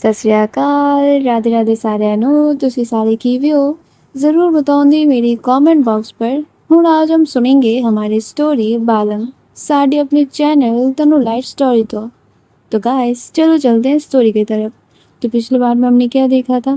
ਸਤਿ ਸ਼੍ਰੀ ਅਕਾਲ, ਰਾਧੇ ਰਾਧੇ ਸਾਰਿਆਂ ਨੂੰ। ਤੁਸੀਂ ਸਾਰੇ ਕਿਵੇਂ हो? ज़रूर बताऊंगी मेरी कमेंट बॉक्स पर। ਹੁਣ आज हम सुनेंगे हमारी स्टोरी बालम साड़ी अपने चैनल तनु लाइट स्टोरी तो गाइस चलो चलते हैं स्टोरी की तरफ। तो पिछले बार में हमने क्या देखा था?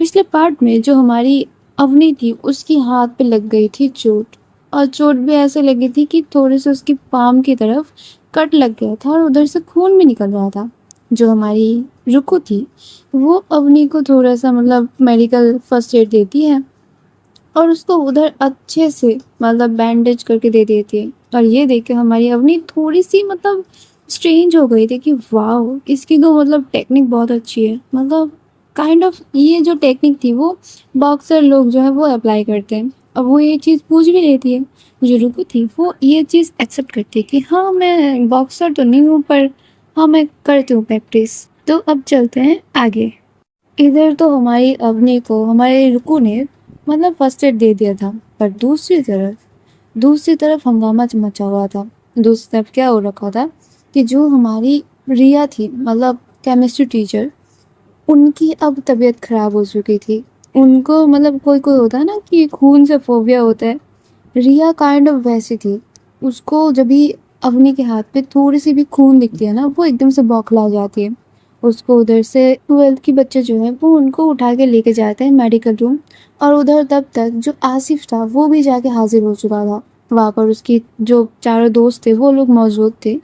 पिछले पार्ट में जो हमारी अवनी थी उसकी हाथ पे लग गई थी चोट, और चोट भी ऐसे लगी थी कि थोड़े से उसकी पाम की तरफ कट लग गया था और उधर से खून भी निकल रहा था। जो हमारी रुकु थी वो अवनी को थोड़ा सा मेडिकल फर्स्ट एड देती है और उसको उधर अच्छे से बैंडेज करके दे देती है। और ये देख के हमारी अवनी थोड़ी सी स्ट्रेंज हो गई थी कि वाओ, इसकी तो टेक्निक बहुत अच्छी है। काइंड ऑफ ये जो टेक्निक थी वो बॉक्सर लोग जो है वो अप्लाई करते हैं। अब वो ये चीज़ पूछ भी लेती है। जो रुकु थी वो ये चीज़ एक्सेप्ट करती है कि हाँ, मैं बॉक्सर तो नहीं हूँ, पर हाँ, मैं करती हूँ प्रैक्टिस। तो अब चलते हैं आगे। इधर तो हमारी अवनी को हमारे रुकु ने फर्स्ट एड दे दिया था, पर दूसरी तरफ हंगामा मचा हुआ था। दूसरी तरफ क्या हो रखा था कि जो हमारी रिया थी, केमिस्ट्री टीचर, उनकी अब तबीयत खराब हो चुकी थी। उनको कोई कोई होता है ना कि खून से फोबिया होता है। रिया काइंड ऑफ वैसी थी। उसको जब भी अवनी के हाथ पे थोड़ी सी भी खून दिखती है ना, वो एकदम से बौखला जाती है। उसको उधर से 12th की बच्चे जो हैं वो उनको उठा के लेके जाते हैं मेडिकल रूम। और उधर तब तक जो आसिफ था वो भी जाके हाजिर हो चुका था। वहाँ पर उसकी जो चारों दोस्त थे वो लोग मौजूद थे,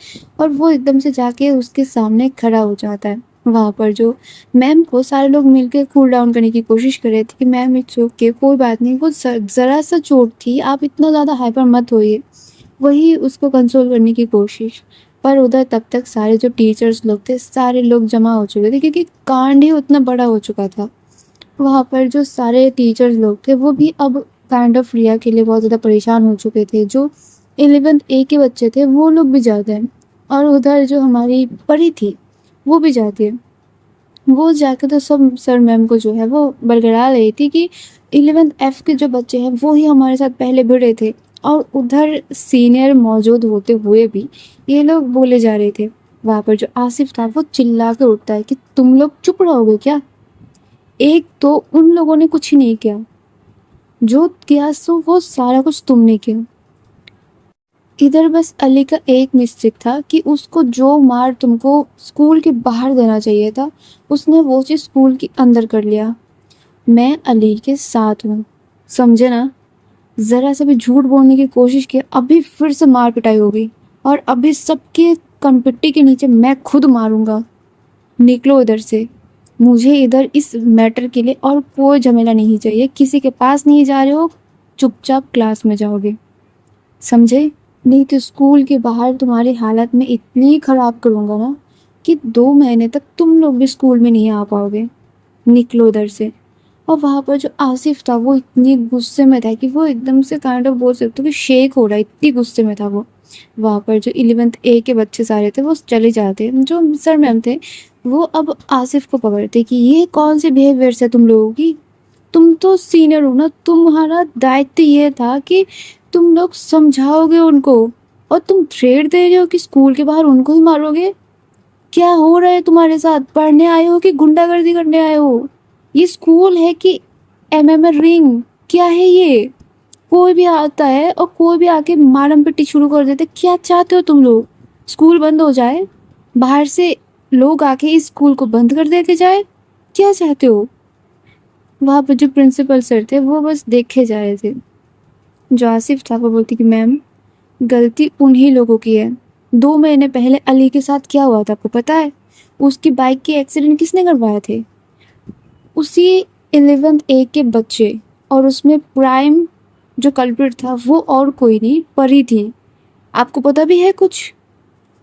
और वो एकदम से जाके उसके सामने खड़ा हो जाता है। वहाँ पर जो मैम को सारे लोग मिलकर कूल डाउन करने की कोशिश कर रहे थे कि मैम इट्स ओके, कोई बात नहीं, वो ज़रा सा चोट थी, आप इतना ज़्यादा हाइपर मत होइए। वही उसको कंसोल करने की कोशिश। पर उधर तब तक सारे जो टीचर्स लोग थे सारे लोग जमा हो चुके थे, क्योंकि कांड ही उतना बड़ा हो चुका था। वहाँ पर जो सारे टीचर्स लोग थे वो भी अब काइंड ऑफ रिया के लिए बहुत ज़्यादा परेशान हो चुके थे। जो 11th ए के बच्चे थे वो लोग भी जाते हैं, और उधर जो हमारी परी थी वो भी जाती है। वो जाकर तो सब सर मैम को जो है वो बरगला रही थी कि 11th एफ के जो बच्चे हैं वो ही हमारे साथ पहले भिड़े थे। और उधर सीनियर मौजूद होते हुए भी ये लोग बोले जा रहे थे। वहाँ पर जो आसिफ था वो चिल्ला के उठता है कि तुम लोग चुप रहोगे क्या? एक तो उन लोगों ने कुछ ही नहीं किया, जो किया सो वो सारा कुछ तुमने किया। इधर बस अली का एक मिस्टेक था कि उसको जो मार तुमको स्कूल के बाहर देना चाहिए था, उसने वो चीज़ स्कूल के अंदर कर लिया। मैं अली के साथ हूँ, समझे ना? ज़रा सा भी झूठ बोलने की कोशिश की, अभी फिर से मार पिटाई होगी, और अभी सबके कनपिट्टी के नीचे मैं खुद मारूंगा। निकलो इधर से। मुझे इधर इस मैटर के लिए और कोई झमेला नहीं चाहिए। किसी के पास नहीं जा रहे हो, चुपचाप क्लास में जाओगे, समझे? नहीं तो स्कूल के बाहर तुम्हारी हालत में इतनी ख़राब करूँगा ना कि 2 महीने तक तुम लोग भी स्कूल में नहीं आ पाओगे। निकलो इधर से। और वहाँ पर जो आसिफ था वो इतनी गुस्से में था कि वो एकदम से काइंड ऑफ बोल सकते हो कि शेक हो रहा है, इतनी गुस्से में था वो। वहाँ पर जो 11th ए के बच्चे सारे थे वो चले जाते। जो सर मैम थे वो अब आसिफ को पकड़ते कि ये कौन से बिहेवियर है तुम लोगों की? तुम तो सीनियर हो ना, तुम्हारा दायित्व ये था कि तुम लोग समझाओगे उनको, और तुम थ्रेट दे रहे हो कि स्कूल के बाहर उनको ही मारोगे। क्या हो रहा है तुम्हारे साथ? पढ़ने आए हो कि गुंडागर्दी करने आए हो? ये स्कूल है कि एमएमए रिंग? क्या है ये? कोई भी आता है और कोई भी आके मारम पिट्टी शुरू कर देते। क्या चाहते हो तुम लोग? स्कूल बंद हो जाए? बाहर से लोग आके इस स्कूल को बंद कर देके जाए? क्या चाहते हो? वहाँ पर जो प्रिंसिपल सर थे वो बस देखे जा रहे थे। जो आसिफ था वो बोलती कि मैम, गलती उन्हीं लोगों की है। 2 महीने पहले अली के साथ क्या हुआ था आपको पता है? उसकी बाइक के एक्सीडेंट किसने करवाए थे? उसी 11th ए के बच्चे। और उसमें प्राइम जो कल्प्रिट था वो और कोई नहीं, परी थी। आपको पता भी है कुछ?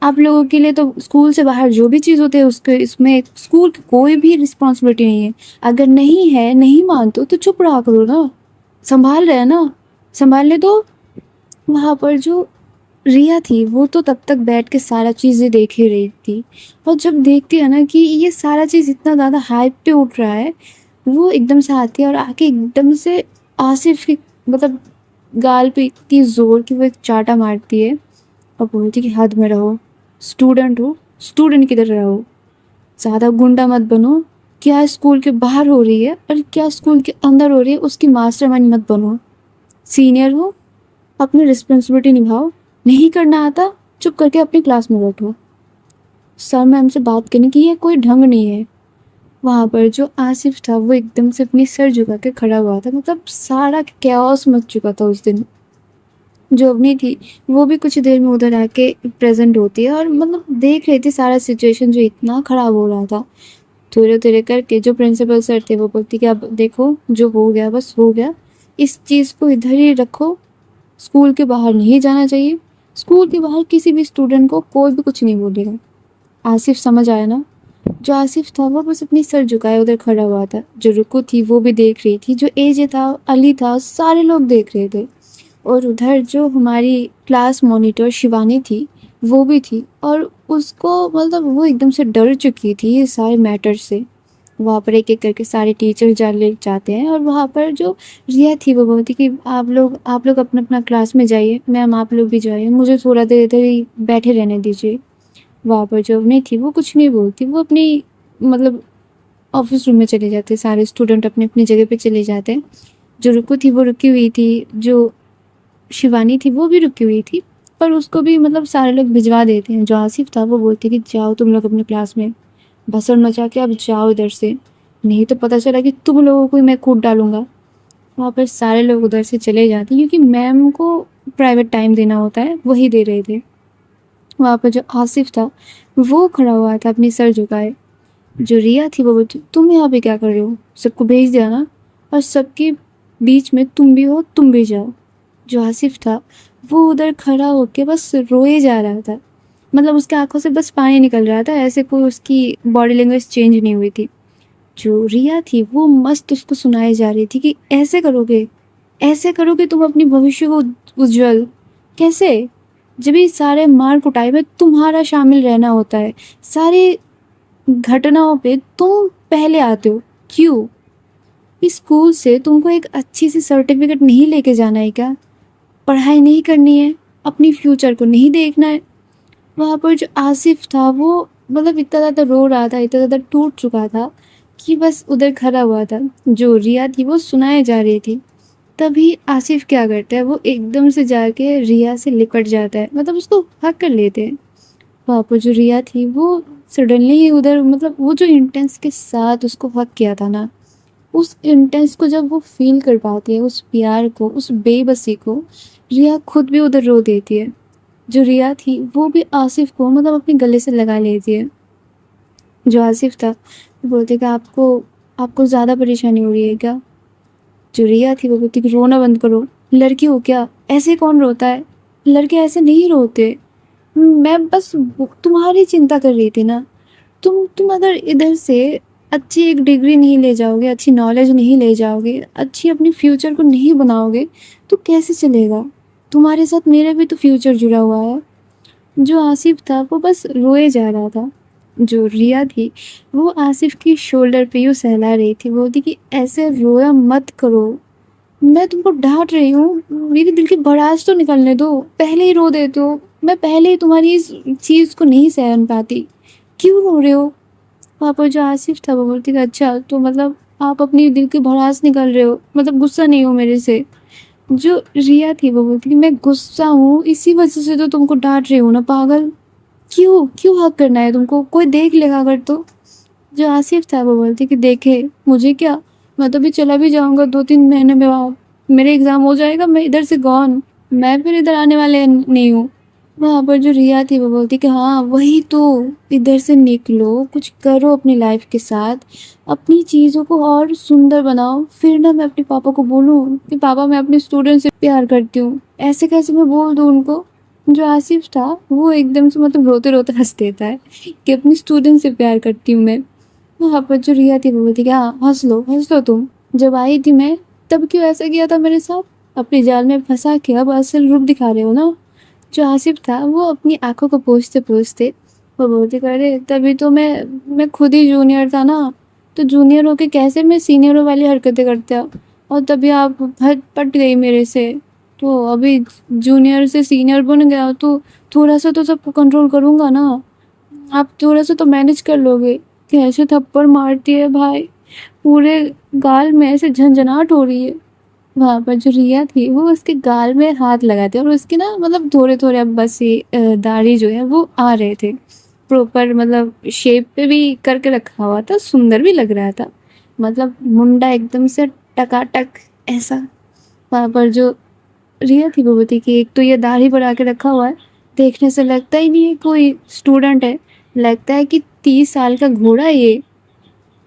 आप लोगों के लिए तो स्कूल से बाहर जो भी चीज़ होती है उसके इसमें स्कूल की कोई भी रिस्पॉन्सिबिलिटी नहीं है। अगर नहीं है, नहीं मानते हो तो चुप रहा करो ना। संभाल रहे हैं ना, संभालने दो। वहाँ पर जो रिया थी वो तो तब तक बैठ के सारा चीज़ें देख ही रही थी। और जब देखती है ना कि ये सारा चीज़ इतना ज़्यादा हाइप पे उठ रहा है, वो एकदम से आती है और आके एकदम से आसिफ की गाल पे इतनी ज़ोर की वो एक चाटा मारती है और बोलती कि हद में रहो, स्टूडेंट हो, स्टूडेंट की तरह रहो। ज़्यादा गुंडा मत बनो। क्या स्कूल के बाहर हो रही है और क्या स्कूल के अंदर हो रही है उसकी मास्टरमाइंड मत बनो। सीनियर हो, अपनी रिस्पॉन्सिबिलिटी निभाओ। नहीं करना आता, चुप करके अपनी क्लास में बैठो। सर मैम से बात करने की ये कोई ढंग नहीं है। वहाँ पर जो आसिफ था वो एकदम से अपनी सर झुका के खड़ा हुआ था। मतलब सारा कैओस मच चुका था उस दिन। जो अवनी थी वो भी कुछ देर में उधर आके प्रेजेंट होती है और मतलब देख रही थी सारा सिचुएशन जो इतना ख़राब हो रहा था। धीरे-धीरे करके जो प्रिंसिपल सर थे वो बोलती कि अब देखो जो हो गया बस हो गया। इस चीज़ को इधर ही रखो, स्कूल के बाहर नहीं जाना चाहिए। स्कूल के बाहर किसी भी स्टूडेंट को कोई भी कुछ नहीं बोलेगा। आसिफ समझ आया ना? जो आसिफ था वो बस अपनी सर झुकाए उधर खड़ा हुआ था। जो रुकू थी वो भी देख रही थी, जो एजे था, अली था, सारे लोग देख रहे थे। और उधर जो हमारी क्लास मॉनिटर शिवानी थी वो भी थी और उसको मतलब वो एकदम से डर चुकी थी ये सारे मैटर से। वहाँ पर एक-एक करके सारे टीचर जाने जाते हैं और वहाँ पर जो रिया थी वो बोलती कि आप लोग अपना-अपना क्लास में जाइए, मैम आप लोग भी जाइए, मुझे थोड़ा देर इधर ही बैठे रहने दीजिए। वहाँ पर जो अवनी थी वो कुछ नहीं बोलती, वो अपनी मतलब ऑफिस रूम में चले जाते, सारे स्टूडेंट अपनी-अपनी जगह पे चले जाते हैं। जो रुकू थी वो रुकी हुई थी, जो शिवानी थी वो भी रुकी हुई थी, पर उसको भी मतलब सारे लोग भिजवा देते हैं। जो आसिफ था वो बोलते कि जाओ तुम लोग अपने क्लास में, भसड़ मचा के अब जाओ इधर से, नहीं तो पता चला कि तुम लोगों को ही मैं कूट डालूँगा। वहाँ पर सारे लोग उधर से चले जाते हैं क्योंकि मैम को प्राइवेट टाइम देना होता है, वही दे रहे थे। वहाँ पर जो आसिफ था वो खड़ा हुआ था अपनी सर झुकाए। जो रिया थी वो बोलती तुम यहाँ पे क्या कर रहे हो? सबको भेज दिया ना? और सबके बीच में तुम भी हो, तुम भी जाओ। जो आसिफ था वो उधर खड़ा होके बस रोए जा रहा था। मतलब उसके आँखों से बस पानी निकल रहा था, ऐसे कोई उसकी बॉडी लैंग्वेज चेंज नहीं हुई थी। जो रिया थी वो मस्त उसको सुनाई जा रही थी कि ऐसे करोगे तुम अपनी भविष्य को उज्जवल। कैसे? जब ये सारे मार कुटाई में तुम्हारा शामिल रहना होता है, सारी घटनाओं पे तुम पहले आते हो। क्यों? इस स्कूल से तुमको एक अच्छी सी सर्टिफिकेट नहीं लेके जाना है क्या? पढ़ाई नहीं करनी है? अपनी फ्यूचर को नहीं देखना है? वहाँ पर जो आसिफ था वो मतलब इतना ज़्यादा रो रहा था, इतना ज़्यादा टूट चुका था कि बस उधर खड़ा हुआ था। जो रिया थी वो सुनाए जा रही थी। तभी आसिफ क्या करता है, वो एकदम से जाके रिया से लिपट जाता है, मतलब उसको हग कर लेते हैं। वहाँ पर जो रिया थी वो सडनली ही उधर मतलब वो जो इंटेंस के साथ उसको हग किया था ना, उस इंटेंस को जब वो फ़ील कर पाती है, उस प्यार को, उस बेबसी को, रिया खुद भी उधर रो देती है। जो रिया थी वो भी आसिफ को मतलब अपने गले से लगा लेती है। जो आसिफ था वो बोलते कि आपको आपको ज़्यादा परेशानी हो रही है क्या? जो रिया थी वो बोलती कि रोना बंद करो, लड़की हो क्या? ऐसे कौन रोता है? लड़के ऐसे नहीं रोते। मैं बस तुम्हारी चिंता कर रही थी ना। तुम अगर इधर से अच्छी एक डिग्री नहीं ले जाओगे, अच्छी नॉलेज नहीं ले जाओगे, अच्छी अपनी फ्यूचर को नहीं बनाओगे तो कैसे चलेगा? तुम्हारे साथ मेरा भी तो फ्यूचर जुड़ा हुआ है। जो आसिफ था वो बस रोए जा रहा था। जो रिया थी वो आसिफ की शोल्डर पे यूँ सहला रही थी, बोलती कि ऐसे रोया मत करो, मैं तुमको डांट रही हूँ, मेरे दिल की भड़ास तो निकलने दो, पहले ही रो देते हो, मैं पहले ही तुम्हारी इस चीज़ को नहीं सहन पाती, क्यों रो रहे हो? वहाँ पर जो आसिफ था वो बोलती कि अच्छा तो मतलब आप अपनी दिल की भड़ास निकाल रहे हो, मतलब गुस्सा नहीं हो मेरे से। जो रिया थी वो बोलती कि मैं गुस्सा हूँ, इसी वजह से तो तुमको डांट रही हूँ ना पागल। क्यों क्यों हक करना है तुमको, कोई देख लेगा अगर तो। जो आसिफ था वो बोलती कि देखे मुझे क्या, मैं तो भी चला भी जाऊंगा 2-3 महीने में, वहाँ मेरे एग्ज़ाम हो जाएगा, मैं इधर से गॉन, मैं फिर इधर आने वाले नहीं हूँ। वहाँ पर जो रिया थी वो बोलती कि हाँ वही तो, इधर से निकलो, कुछ करो अपनी लाइफ के साथ, अपनी चीज़ों को और सुंदर बनाओ, फिर ना मैं अपने पापा को बोलूँ कि पापा मैं अपने स्टूडेंट से प्यार करती हूँ। ऐसे कैसे मैं बोल दूँ उनको? जो आसिफ था वो एकदम से मतलब रोते रोते हंस देता है कि अपनी स्टूडेंट से प्यार करती हूँ मैं। वहाँ पर जो रिया थी वो बोलती कि हाँ हंस लो तुम, जब आई थी मैं तब क्यों ऐसा किया था मेरे साथ, अपने जाल में फंसा के अब असल रूप दिखा रहे हो ना। जो आसिफ था वो अपनी आंखों को पोंछते पोंछते वो बोलती कि अरे तभी तो मैं खुद ही जूनियर था ना, तो जूनियर होके कैसे मैं सीनियरों वाली हरकतें करता, और तभी आप हद पट गई मेरे से, तो अभी जूनियर से सीनियर बन गया तो थोड़ा सा तो सबको कंट्रोल करूँगा ना, आप थोड़ा सा तो मैनेज कर लोगे। कैसे थप्पड़ मारती है भाई, पूरे गाल में ऐसे झंझनाहट हो रही है। वहाँ पर जो रिया थी वो उसके गाल में हाथ लगाती है और उसकी ना मतलब थोड़े-थोड़े अब बस ये दाढ़ी जो है वो आ रहे थे। प्रॉपर मतलब शेप पे भी करके रखा हुआ था, सुंदर भी लग रहा था। मतलब मुंडा एकदम से टकाटक ऐसा। वहाँ पर जो रिया थी वो बोलती कि एक तो ये दाढ़ी बढ़ा के रखा हुआ है, देखने से लगता ही नहीं है कोई स्टूडेंट है, लगता है कि 30 साल का घोड़ा है ये।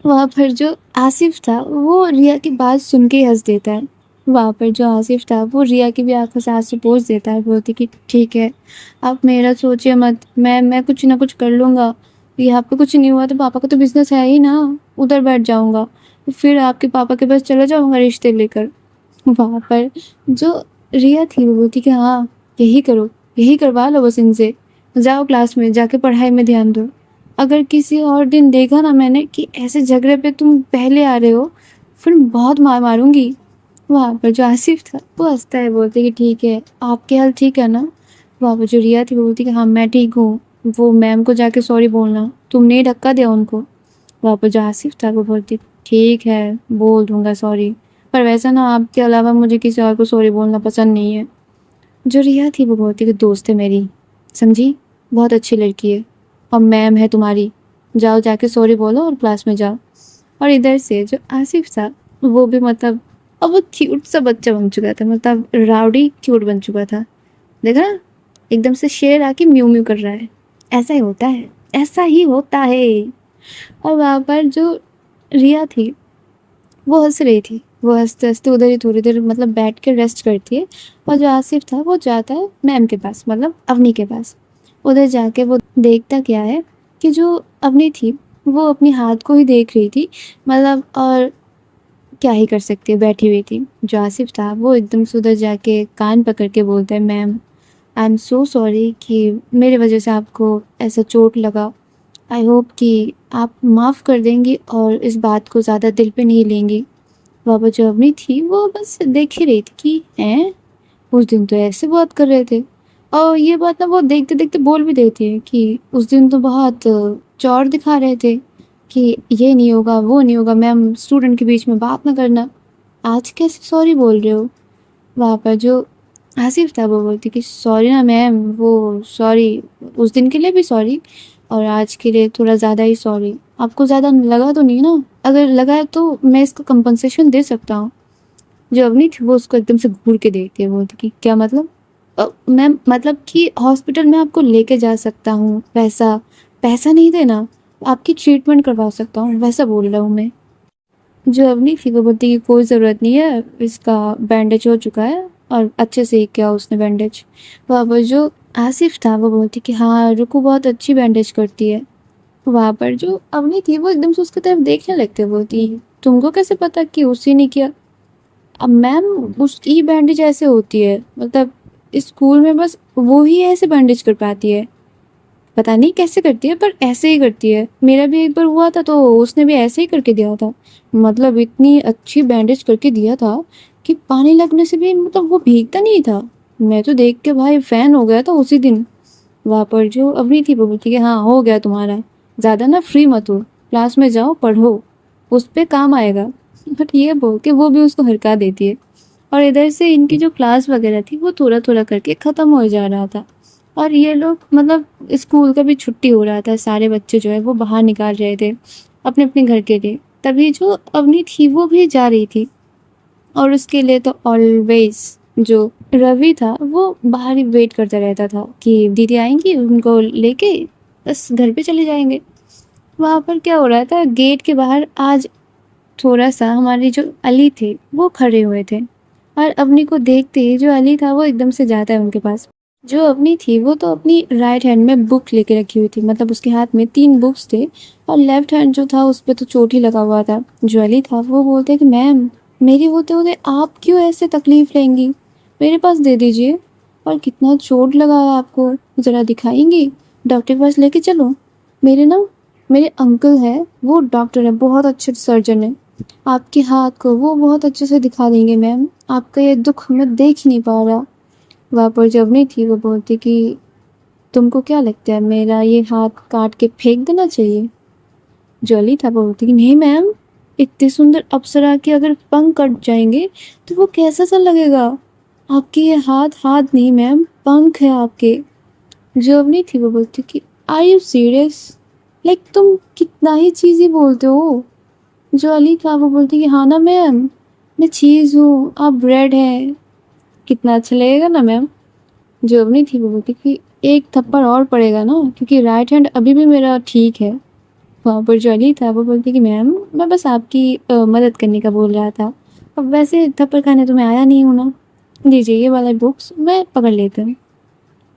वहाँ पर जो आसिफ था वो रिया की बात सुन के ही हँस देता है। वहाँ पर जो आसिफ था वो रिया की भी आँखों से आँसू पोंछ देता है, बोलती कि ठीक है, आप मेरा सोचिए मत, मैं कुछ ना कुछ कर लूँगा। यहाँ पे कुछ नहीं हुआ तो पापा का तो बिज़नेस है ही ना, उधर बैठ जाऊँगा। फिर आपके पापा के पास चला जाऊँगा रिश्ते लेकर। वहाँ पर जो रिया थी वो बोलती कि हाँ, यही करो, यही करवा लो बस इनसे। जाओ क्लास में, जाके पढ़ाई में ध्यान दो। अगर किसी और दिन देखा ना मैंने कि ऐसे झगड़े पे तुम पहले आ रहे हो, फिर बहुत मार मारूँगी। वहाँ पर जो आसिफ था वो हँसता है, बोलते कि ठीक है, आपके हाल ठीक है ना? वहाँ पर जो रिया थी वो बोलती कि हाँ, मैं ठीक हूँ। वो मैम को जाके सॉरी बोलना, तुमने ही धक्का दिया उनको। वहाँ पर जो आसिफ था वो बोलती ठीक है, बोल दूँगा सॉरी। पर वैसा ना आपके अलावा मुझे किसी और को सॉरी बोलना पसंद नहीं है। जो रिया थी वो बोलती कि दोस्त है मेरी, समझी? बहुत अच्छी लड़की है और मैम है तुम्हारी। जाओ जाके सॉरी बोलो और क्लास में जाओ। और इधर से जो आसिफ था वो भी मतलब अब वो क्यूट सा बच्चा बन चुका था, मतलब राउडी क्यूट बन चुका था। देखा ना? एकदम से शेर आके म्यू म्यू कर रहा है। ऐसा ही होता है, ऐसा ही होता है। और वहाँ पर जो रिया थी वो हँस रही थी। वो हँसते-हँसते उधर ही थोड़ी देर मतलब बैठ के रेस्ट करती है और जो आसिफ था वो जाता है मैम के पास, मतलब अवनी के पास। उधर जाके वो देखता क्या है कि जो अवनी थी वो अपने हाथ को ही देख रही थी, मतलब और क्या ही कर सकती है, बैठी हुई थी। जो आसिफ था वो एकदम से उधर जाके कान पकड़ के बोलता है ma'am, I am so sorry कि मेरे वजह से आपको ऐसा चोट लगा। आई होप कि आप माफ़ कर देंगी और इस बात को ज़्यादा दिल पे नहीं लेंगी। बाबा जो अवनी थी वो बस देख ही रही थी कि हैं, उस दिन तो ऐसे बात कर रहे थे। और ये बात ना वो देखते देखते बोल भी देती है कि उस दिन तो बहुत चौड़ दिखा रहे थे कि ये नहीं होगा वो नहीं होगा, मैम स्टूडेंट के बीच में बात ना करना। आज कैसे सॉरी बोल रहे हो? वहाँ पर जो आसिफ था वो बोलती कि सॉरी ना मैम, वो सॉरी, उस दिन के लिए भी सॉरी और आज के लिए थोड़ा ज़्यादा ही सॉरी। आपको ज़्यादा लगा तो नहीं ना? अगर लगा है तो मैं इसका कंपनसेशन दे सकता हूँ। जो अवनी थी वो उसको एकदम से घूर के देखती है, बोलती कि क्या मतलब? मैम मतलब कि हॉस्पिटल में आपको लेके जा सकता हूँ, पैसा पैसा नहीं देना, आपकी ट्रीटमेंट करवा सकता हूँ, वैसा बोल रहा हूँ मैं। जो अवनी थी वो बोलती कि कोई ज़रूरत नहीं है, इसका बैंडेज हो चुका है और अच्छे से ही किया उसने बैंडेज। वहाँ पर जो आसिफ था वो बोलती कि हाँ रुको, बहुत अच्छी बैंडेज करती है। वहाँ पर जो अवनी थी वो एकदम से उसकी तरफ देखने लगती है, बोलती तुमको कैसे पता कि उसी ने किया? अब मैम उसकी बैंडेज ऐसे होती है, मतलब स्कूल में बस वो ही ऐसे बैंडेज कर पाती है, पता नहीं कैसे करती है पर ऐसे ही करती है। मेरा भी एक बार हुआ था तो उसने भी ऐसे ही करके दिया था, मतलब इतनी अच्छी बैंडेज करके दिया था कि पानी लगने से भी मतलब वो भीगता नहीं था। मैं तो देख के भाई फैन हो गया था उसी दिन। वहाँ पर जो अवनी थी वो बोलती कि हाँ हो गया तुम्हारा, ज़्यादा ना फ्री मत हो, क्लास में जाओ पढ़ो, उस पे काम आएगा। बट ये बोल के वो भी उसको हरका देती है। और इधर से इनकी जो क्लास वगैरह थी वो थोड़ा थोड़ा करके ख़त्म हो जा रहा था और ये लोग मतलब स्कूल का भी छुट्टी हो रहा था, सारे बच्चे जो है वो बाहर निकाल रहे थे अपने अपने घर के लिए। तभी जो अवनी थी वो भी जा रही थी और उसके लिए तो ऑलवेज जो रवि था वो बाहर ही वेट करता रहता था कि दीदी आएंगी उनको लेके बस घर पे चले जाएंगे। वहाँ पर क्या हो रहा था, गेट के बाहर आज थोड़ा सा हमारे जो अली थे वो खड़े हुए थे और अवनी को देखते ही जो अली था वो एकदम से जाता है उनके पास। जो अवनी थी वो तो अपनी राइट हैंड में बुक लेके रखी हुई थी, मतलब उसके हाथ में 3 बुक्स थे और लेफ्ट हैंड जो था उस पे तो चोट ही लगा हुआ था। जो अली था वो बोलते कि मैम, मेरी होते होते आप क्यों ऐसे तकलीफ लेंगी, मेरे पास दे दीजिए। और कितना चोट लगा है आपको, ज़रा दिखाएंगी, डॉक्टर के पास लेके चलो। मेरे अंकल हैं वो डॉक्टर है, बहुत अच्छे सर्जन है, आपके हाथ को वो बहुत अच्छे से दिखा देंगे मैम, आपका ये दुख मैं देख ही नहीं पा रहा। वहाँ पर जब नहीं थी वो बोलती कि तुमको क्या लगता है मेरा ये हाथ काट के फेंक देना चाहिए? जॉली था वो बोलती कि नहीं मैम, इतनी सुंदर अप्सरा के अगर पंख कट जाएंगे तो वो कैसा सा लगेगा। आपके ये हाथ हाथ नहीं मैम, पंख है आपके। जर्मनी थी वो बोलती कि आर यू सीरियस, लाइक तुम कितना ही चीज़ी बोलते हो। जो अली था वो बोलती कि हाँ ना मैम, मैं चीज़ हूँ, आप ब्रेड हैं, कितना अच्छा लगेगा ना मैम। जर्मनी थी वो बोलती कि एक थप्पड़ और पड़ेगा ना, क्योंकि राइट हैंड अभी भी मेरा ठीक है। वहाँ पर जो अली था वो बोलती कि मैम मैं बस आपकी मदद करने का बोल रहा था, अब वैसे थप्पड़ खाने तो मैं आया नहीं हूँ ना, दीजिए ये वाला बुक्स मैं पकड़ लेती हूँ।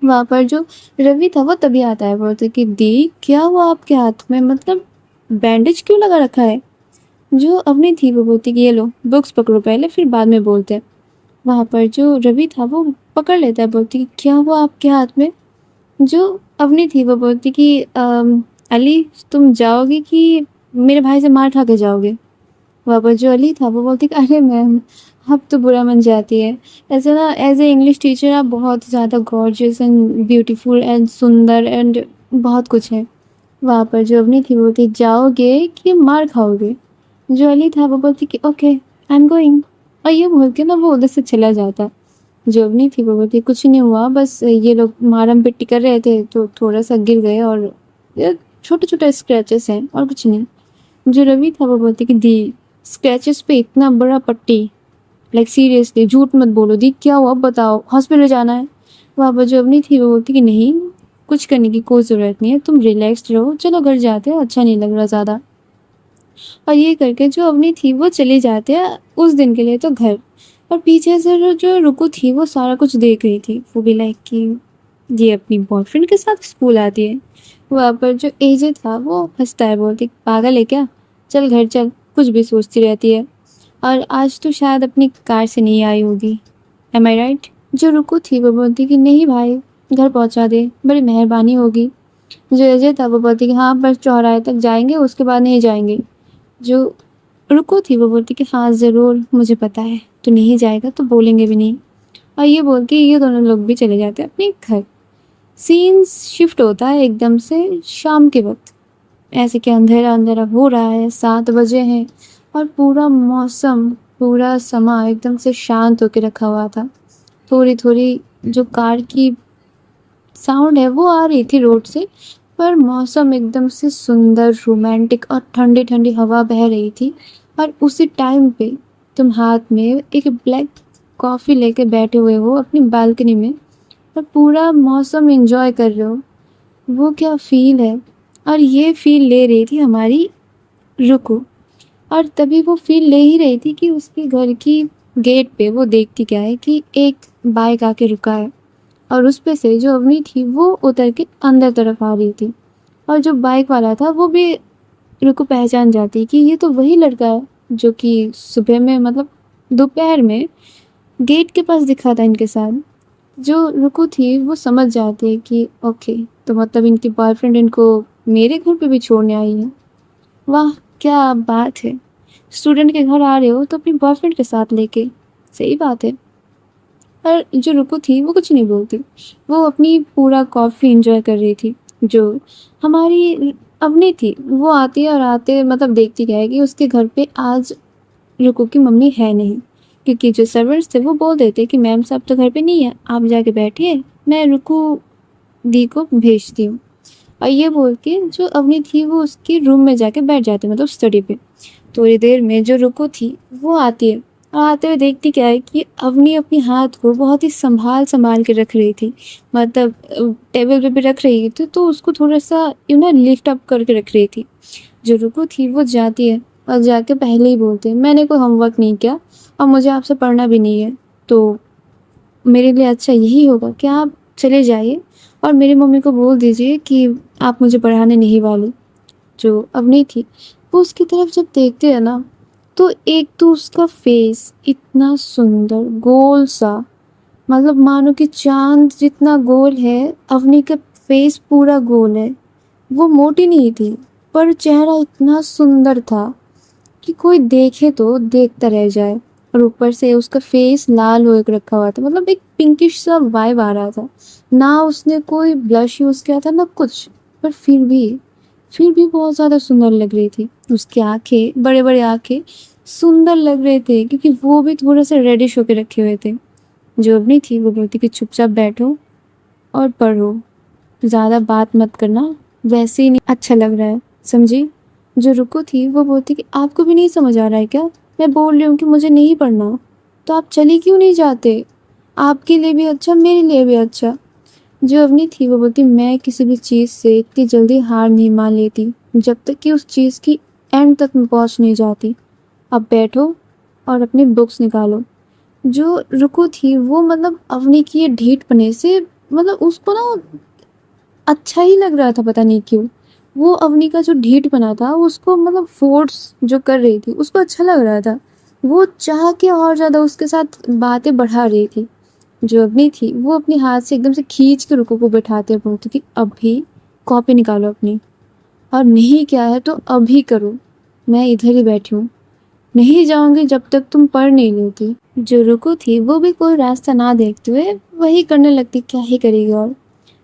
वहाँ पर जो रवि था वो तभी आता है, बोलते कि दी क्या हुआ आपके हाथ में, मतलब बैंडेज क्यों लगा रखा है। जो अपनी थी वो बोलती कि ये लो बुक्स पकड़ो पहले, फिर बाद में बोलते हैं। वहाँ पर जो रवि था वो पकड़ लेता है, बोलती कि क्या हुआ आपके हाथ में। जो अपनी थी वो बोलती कि अली तुम जाओगी कि मेरे भाई से मार खा के जाओगे। वहाँ पर जो अली था वो बोलती कि अरे मैम अब तो बुरा मन जाती है, ऐसे ना एज ए इंग्लिश टीचर आप बहुत ज़्यादा गॉर्जियस एंड ब्यूटीफुल एंड सुंदर एंड बहुत कुछ है। वहाँ पर जो अपनी थी वो बोलती जाओगे कि मार खाओगे। जो अली था वो बोलती कि ओके आई एम गोइंग, और ये बोल के ना वो उधर से चला जाता। जो अपनी थी वो बोलती कुछ नहीं हुआ, बस ये लोग मारम पिट्टी कर रहे थे तो थोड़ा सा गिर गए, और ये छोटे छोटे स्क्रैचेस हैं और कुछ नहीं। जो रवि था वो बोलती कि दी स्क्रैचेस पे इतना बड़ा पट्टी, लाइक सीरियसली झूठ मत बोलो दी, क्या हुआ अब बताओ, हॉस्पिटल जाना है। वहाँ पर जो अपनी थी वो बोलती कि नहीं कुछ करने की कोई ज़रूरत नहीं है, तुम रिलैक्स्ड रहो, चलो घर जाते हैं, अच्छा नहीं लग रहा ज़्यादा। और ये करके जो अवनी थी वो चली जाती है उस दिन के लिए तो घर। और पीछे से जो रुकू थी वो सारा कुछ देख रही थी, वो भी लाइक कि ये अपनी बॉयफ्रेंड के साथ स्कूल आती है। वहाँ पर जो एजे था वो हंसता है, बोलती पागल है क्या, चल घर चल, कुछ भी सोचती रहती है, और आज तो शायद अपनी कार से नहीं आई होगी, एम आई राइट। जो रुकू थी वो बोलती कि नहीं भाई घर पहुँचा दे, बड़ी मेहरबानी होगी। जो एजे था वो बोलती कि हाँ बस चौराहे तक जाएंगे, उसके बाद नहीं जाएंगे। जो रुको थी वो बोलती कि हाँ ज़रूर मुझे पता है, तो नहीं जाएगा तो बोलेंगे भी नहीं। और ये बोल के ये दोनों लोग भी चले जाते हैं अपने घर। सीन्स शिफ्ट होता है एकदम से शाम के वक्त, ऐसे कि अंधेरा अंधेरा हो रहा है, 7 बजे हैं, और पूरा मौसम पूरा समा एकदम से शांत होकर रखा हुआ था। थोड़ी थोड़ी जो कार की साउंड है वो आ रही थी रोड से, पर मौसम एकदम से सुंदर रोमांटिक और ठंडी ठंडी हवा बह रही थी। और उसी टाइम पे तुम हाथ में एक ब्लैक कॉफ़ी लेके बैठे हुए हो अपनी बालकनी में, और पूरा मौसम एंजॉय कर रहे हो, वो क्या फील है। और ये फील ले रही थी हमारी रुको। और तभी वो फील ले ही रही थी कि उसके घर की गेट पे वो देखती क्या है कि एक बाइक आके रुका है, और उस पे से जो अवनी थी वो उतर के अंदर तरफ आ रही थी। और जो बाइक वाला था वो भी रुको पहचान जाती कि ये तो वही लड़का है जो कि सुबह में, मतलब दोपहर में गेट के पास दिखा था इनके साथ। जो रुको थी वो समझ जाती है कि ओके, तो मतलब इनकी बॉयफ्रेंड इनको मेरे घर पे भी छोड़ने आई है। वाह क्या बात है, स्टूडेंट के घर आ रहे हो तो अपनी बॉयफ्रेंड के साथ लेके, सही बात है। पर जो रुको थी वो कुछ नहीं बोलती, वो अपनी पूरा कॉफ़ी एंजॉय कर रही थी। जो हमारी अवनी थी वो आती है, और आते मतलब देखती क्या है कि उसके घर पे आज रुको की मम्मी है नहीं, क्योंकि जो सर्वेंट्स थे वो बोल देते कि मैम साहब तो घर पे नहीं है, आप जाके बैठिए, मैं रुको दी को भेजती हूँ। और ये बोल के जो अवनी थी वो उसके रूम में जाके बैठ जाती, मतलब स्टडी पे। थोड़ी देर में जो रुको थी वो आती है, और आते हुए देखती क्या है कि अवनी अपने हाथ को बहुत ही संभाल संभाल के रख रही थी, मतलब टेबल पे भी रख रही थी तो उसको थोड़ा सा लिफ्ट अप करके रख रही थी। जो रुको थी वो जाती है और जाके पहले ही बोलते हैं मैंने कोई होमवर्क नहीं किया और मुझे आपसे पढ़ना भी नहीं है, तो मेरे लिए अच्छा यही होगा कि आप चले जाइए और मेरी मम्मी को बोल दीजिए कि आप मुझे पढ़ाने नहीं वाली। जो अवनी थी वो उसकी तरफ जब देखते हैं ना, तो एक तो उसका फेस इतना सुंदर गोल सा, मतलब मानो कि चांद जितना गोल है, अवनी का फेस पूरा गोल है। वो मोटी नहीं थी, पर चेहरा इतना सुंदर था कि कोई देखे तो देखता रह जाए। और ऊपर से उसका फेस लाल हो के रखा हुआ था, मतलब एक पिंकिश सा वाइब आ रहा था। ना उसने कोई ब्लश यूज़ किया था ना कुछ, पर फिर भी फिर भी बहुत ज़्यादा सुंदर लग रही थी। उसकी आँखें, बड़े-बड़े आँखें सुंदर लग रहे थे क्योंकि वो भी थोड़ा-सा रेडिश होके रखे हुए थे। जो अवनी थी वो बोलती कि चुपचाप बैठो और पढ़ो, ज़्यादा बात मत करना, वैसे ही नहीं अच्छा लग रहा है, समझी? जो रुको थी वो बोलती कि आपको भी नहीं समझ आ रहा है क्या? मैं बोल रही हूँ कि मुझे नहीं पढ़ना, तो आप चले क्यों नहीं जाते? आपके लिए भी अच्छा, मेरे लिए भी अच्छा। जो अवनी थी वो बोलती मैं किसी भी चीज़ से इतनी जल्दी हार नहीं मान लेती, जब तक कि उस चीज़ की एंड तक मैं पहुँच नहीं जाती। अब बैठो और अपनी बुक्स निकालो। जो रुको थी वो मतलब अवनी की ये ढीठपने से मतलब उसको ना अच्छा ही लग रहा था, पता नहीं क्यों। वो अवनी का जो ढीठपना था उसको मतलब फ़ोर्स जो कर रही थी उसको अच्छा लग रहा था। वो चाह के और ज़्यादा उसके साथ बातें बढ़ा रही थी। जो अवनी थी वो अपने हाथ से एकदम से खींच के रुको को बैठाते हुए बोलती थी अभी कॉपी निकालो अपनी, और नहीं क्या है तो अभी करो, मैं इधर ही बैठी हूँ, नहीं जाऊंगी जब तक तुम पढ़ नहीं लेती। जो रुको थी वो भी कोई रास्ता ना देखते हुए वही करने लगती, क्या ही करेगी। और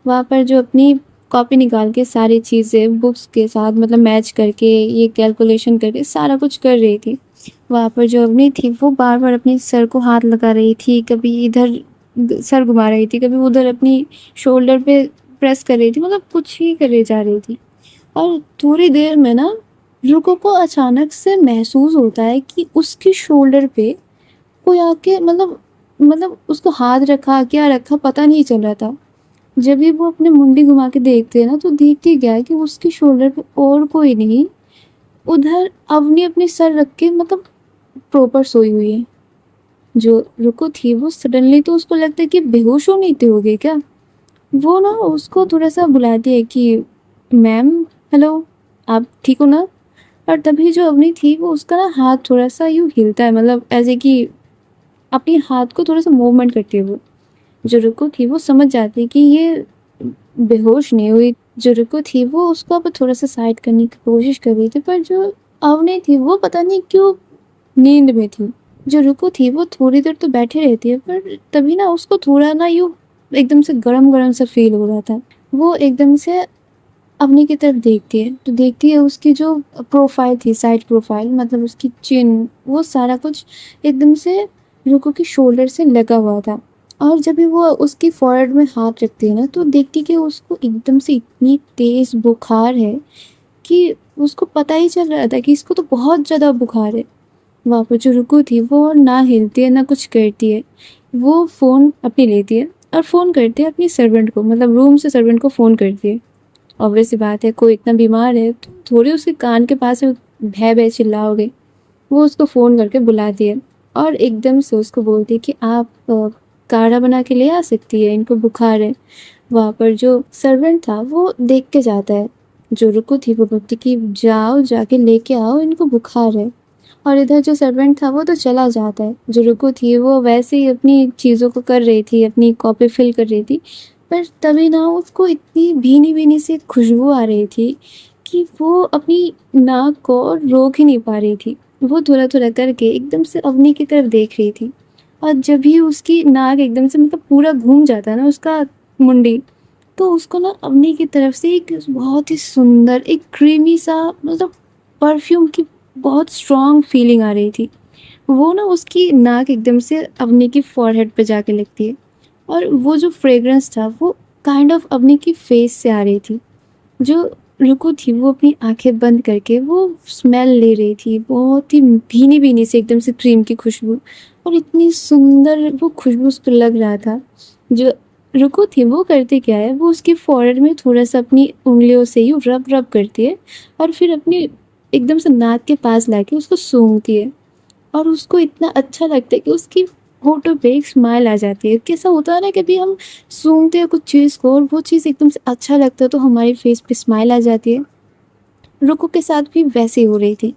वहाँ पर जो अपनी कॉपी निकाल के सारी चीज़ें बुक्स के साथ मतलब मैच करके ये कैलकुलेशन करके सारा कुछ कर रही थी। वहाँ पर जो अवनी थी वो बार बार अपने सर को हाथ लगा रही थी, कभी इधर सर घुमा रही थी, कभी उधर अपनी शोल्डर पे प्रेस कर रही थी, मतलब कुछ ही करे जा रही थी। और थोड़ी देर में ना रुको को अचानक से महसूस होता है कि उसकी शोल्डर पे कोई आके मतलब उसको हाथ रखा क्या रखा पता नहीं चल रहा था। जब भी वो अपने मुंडी घुमा के देखते हैं ना तो देखती क्या है कि उसकी शोल्डर पे और कोई नहीं, उधर अवनी अपने सर रख के मतलब प्रॉपर सोई हुई है। जो रुको थी वो सडनली तो उसको लगता है कि बेहोश होनी थी हो गई क्या। वो ना उसको थोड़ा सा बुलाती है कि मैम, हेलो, आप ठीक हो ना। और तभी जो अवनी थी वो उसका ना हाथ थोड़ा सा यूँ हिलता है, मतलब ऐसे कि अपने हाथ को थोड़ा सा मूवमेंट करती है वो। जो रुको थी वो समझ जाती है कि ये बेहोश नहीं हुई। जो रुको थी वो उसको अब थोड़ा सा साइड करने की कोशिश कर रही थी, पर जो अवनी थी वो पता नहीं क्यों नींद में थी। जो रुको थी वो थोड़ी देर तो बैठी रहती है, पर तभी ना उसको थोड़ा ना यूँ एकदम से गरम-गरम सा फ़ील हो रहा था। वो एकदम से अवनी की तरफ देखती है, तो देखती है उसकी जो प्रोफ़ाइल थी, साइड प्रोफ़ाइल मतलब उसकी चिन, वो सारा कुछ एकदम से रुको की शोल्डर से लगा हुआ था। और जब भी वो उसकी फ़ोrehead में हाथ रखती है ना, तो देखती कि उसको एकदम से इतनी तेज़ बुखार है कि उसको पता ही चल रहा था कि इसको तो बहुत ज़्यादा बुखार है। वहाँ पे जो रुको थी वो ना हिलती है ना कुछ करती है। वो फ़ोन अपनी लेती है और फ़ोन करती है अपनी सर्वेंट को, मतलब रूम से सर्वेंट को फ़ोन करती है। ऑब्वियस सी बात है, कोई इतना बीमार है तो थोड़ी उसके कान के पास में भै-भै चिल्लाओगे। वो उसको फ़ोन करके बुलाती है और एकदम से उसको बोलती है कि आप काढ़ा बना के ले आ सकती है, इनको बुखार है। वहाँ पर जो सर्वेंट था वो देख के जाता है। जो रुको थी वो बोलती कि जाओ जाके लेके आओ, इनको बुखार है। और इधर जो सर्वेंट था वो तो चला जाता है। जो रुको थी वो वैसे ही अपनी चीज़ों को कर रही थी, अपनी कॉपी फिल कर रही थी। पर तभी ना उसको इतनी भीनी-भीनी सी खुशबू आ रही थी कि वो अपनी नाक को रोक ही नहीं पा रही थी। वो थोड़ा-थोड़ा करके एकदम से अवनी की तरफ देख रही थी, और जब भी उसकी नाक एकदम से मतलब पूरा घूम जाता है ना उसका मुंडी, तो उसको ना अवनी की तरफ से एक बहुत ही सुंदर एक क्रीमी सा मतलब परफ्यूम की बहुत स्ट्रॉन्ग फीलिंग आ रही थी। वो ना उसकी नाक एकदम से अवनी की फ़ोरहेड पे जाके लगती है, और वो जो फ्रेग्रेंस था वो काइंड ऑफ अवनी की फेस से आ रही थी। जो रुको थी वो अपनी आँखें बंद करके वो स्मेल ले रही थी, बहुत ही भीनी-भीनी सी एकदम से क्रीम की खुशबू, और इतनी सुंदर वो खुशबू उसको लग रहा था। जो रुको थी वो करती क्या है, वो उसकी फ़ोrehead में थोड़ा-सा अपनी उँगलियों से यूँ रब-रब करती है और फिर अपनी एकदम से नाक के पास लाके उसको सूंघती है, और उसको इतना अच्छा लगता है कि उसकी होठों पे एक स्माइल आ जाती है। कैसा होता है ना, कभी हम सूंघते हैं कुछ चीज़ को और वो चीज़ एकदम से अच्छा लगता है तो हमारे फेस पे स्माइल आ जाती है। रुको के साथ भी वैसे ही हो रही थी,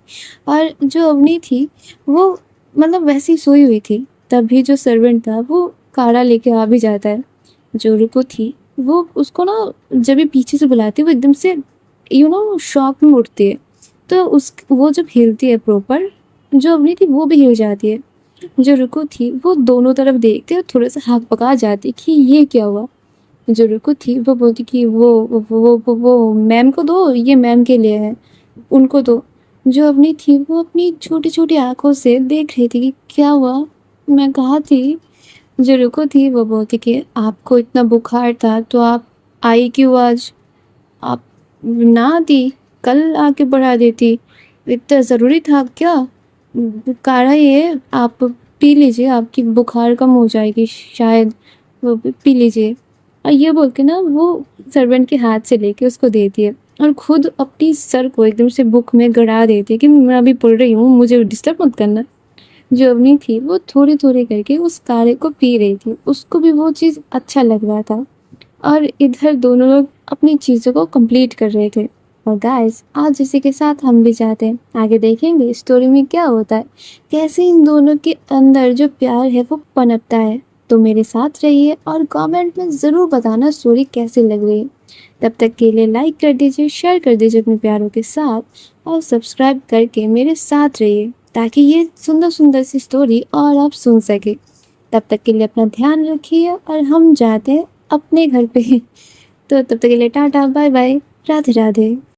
और जो अवनी थी वो मतलब वैसे ही सोई हुई थी। तभी जो सर्वेंट था वो काढ़ा लेके आ भी जाता है। जो रुको थी वो उसको ना जब भी पीछे से बुलाती है वो एकदम से शॉक में उठती है। तो उस वो जब हिलती है प्रॉपर, जो अवनी थी वो भी हिल जाती है। जो रुको थी वो दोनों तरफ देखते और थोड़ा सा हकबका जाती कि ये क्या हुआ। जो रुकु थी वो बोलती कि वो मैम को दो, ये मैम के लिए है, उनको दो। जो अवनी थी वो अपनी छोटी-छोटी आँखों से देख रही थी कि क्या हुआ? मैं कहाँ थी? जो रुकु थी वो बोलती कि आपको इतना बुखार था तो आप आई क्यों आज? आप ना आती, कल आके बढ़ा देती। इतना ज़रूरी था क्या? काढ़ा ये आप पी लीजिए, आपकी बुखार कम हो जाएगी शायद, वो पी लीजिए। और ये बोल के ना वो सर्वेंट के हाथ से लेके उसको देती है और खुद अपनी सर को एकदम से बुक में गड़ा देती है कि मैं अभी पढ़ रही हूँ, मुझे डिस्टर्ब मत करना। जो अवनी थी वो थोड़ी-थोड़ी करके उस काढ़े को पी रही थी। उसको भी वो चीज़ अच्छा लग रहा था और इधर दोनों लोग अपनी चीज़ों को कंप्लीट कर रहे थे। और गाइस, आज इसी के साथ हम भी जाते हैं। आगे देखेंगे स्टोरी में क्या होता है, कैसे इन दोनों के अंदर जो प्यार है वो पनपता है। तो मेरे साथ रहिए और कमेंट में ज़रूर बताना स्टोरी कैसी लग रही है। तब तक के लिए लाइक कर दीजिए, शेयर कर दीजिए अपने प्यारों के साथ और सब्सक्राइब करके मेरे साथ रहिए ताकि ये सुंदर-सुंदर सी स्टोरी और आप सुन सकें। तब तक के लिए अपना ध्यान रखिए और हम जाते हैं अपने घर पे। तो तब तक के लिए टाटा, बाय बाय, राधे राधे।